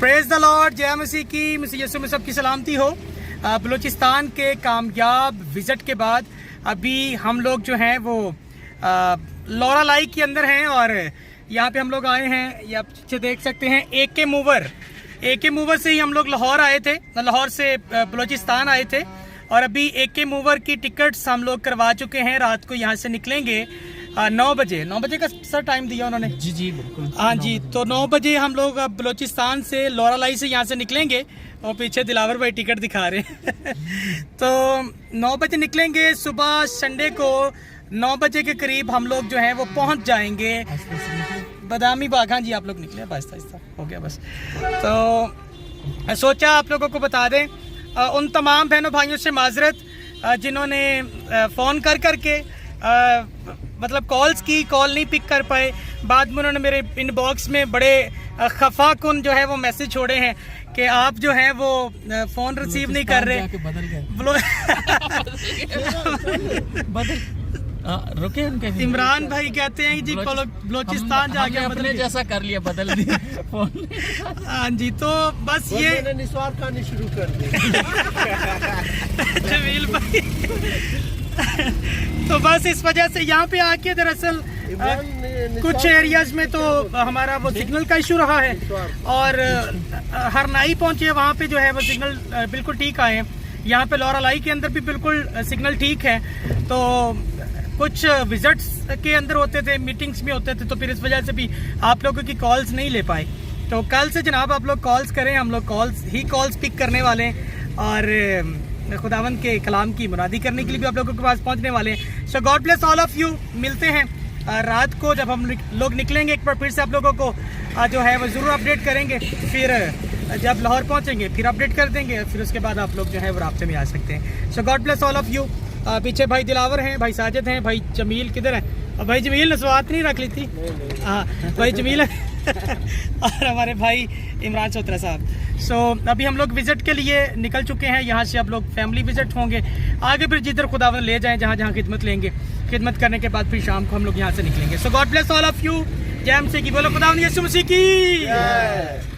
Praise the Lord, जय मसीह की, मसीह यीशु में सबकी सलामती हो। बलूचिस्तान के कामयाब विजिट के बाद अभी हम लोग जो हैं वो लौरा लाई के अंदर हैं और यहाँ पे हम लोग आए हैं। ये आप पीछे देख सकते हैं एके मूवर से ही हम लोग लाहौर आए थे, लाहौर से बलूचिस्तान आए थे और अभी एके मूवर की टिकट्स हम लोग करवा चुके हैं। रात को यहाँ से निकलेंगे 9 बजे का सर टाइम दिया उन्होंने। जी बिल्कुल, हाँ जी। तो 9 बजे हम लोग बलूचिस्तान से लौरा लाई से यहाँ से निकलेंगे और पीछे दिलावर भाई टिकट दिखा रहे हैं तो 9 बजे निकलेंगे। सुबह संडे को 9 बजे के करीब हम लोग जो हैं वो पहुँच जाएंगे बादामी बाग। हाँ जी, आप लोग निकले, बस आहिस्ता हो गया बस। तो सोचा आप लोगों को बता दें, उन तमाम बहनों भाइयों से माजरत जिन्होंने फ़ोन करके मतलब कॉल्स की, कॉल नहीं पिक कर पाए। बाद में उन्होंने मेरे इनबॉक्स में बड़े खफाकुन जो है वो मैसेज छोड़े हैं कि आप जो हैं वो फ़ोन रिसीव नहीं कर रहे। रुके उनके इमरान भाई कहते हैं जी बलूचिस्तान जाके अपने जैसा कर लिया, बदल दिया फोन। हाँ जी, तो बस ये निस्वार खाने शुरू कर दी जमील भाई तो बस इस वजह से यहाँ पे आके दरअसल कुछ एरियाज में तो हमारा वो सिग्नल का इशू रहा है और हरनाई पहुंचे, वहाँ पे जो है वो सिग्नल बिल्कुल ठीक आए हैं। यहाँ पे लौरा लाई के अंदर भी बिल्कुल सिग्नल ठीक है। तो कुछ विजिट्स के अंदर होते थे, मीटिंग्स में होते थे, तो फिर इस वजह से भी आप लोगों की कॉल्स नहीं ले पाए। तो कल से जनाब आप लोग कॉल्स करें, हम लोग कॉल्स पिक करने वाले हैं और खुदावंद के कलाम की मुनादी करने के लिए भी आप लोगों के पास पहुंचने वाले हैं। So God bless all of you. मिलते हैं रात को जब हम लोग निकलेंगे, एक बार फिर से आप लोगों को जो है वो ज़रूर अपडेट करेंगे। फिर जब लाहौर पहुंचेंगे फिर अपडेट कर देंगे, फिर उसके बाद आप लोग जो है वो रास्ते में आ सकते हैं। So God bless all of you. पीछे भाई दिलावर हैं, भाई साजिद हैं, भाई जमील किधर है? और भाई जमील ने स्वात नहीं रख ली थी। हाँ भाई जमील है और हमारे भाई इमरान चौधरी साहब। सो अभी हम लोग विजिट के लिए निकल चुके हैं। यहाँ से आप लोग फैमिली विजिट होंगे, आगे फिर जिधर खुदावन ले जाएं, जहाँ जहाँ खिदमत लेंगे। खिदमत करने के बाद फिर शाम को हम लोग यहाँ से निकलेंगे। So God bless all of you. जय मसीह की, बोलो खुदावन यीशु मसीह की।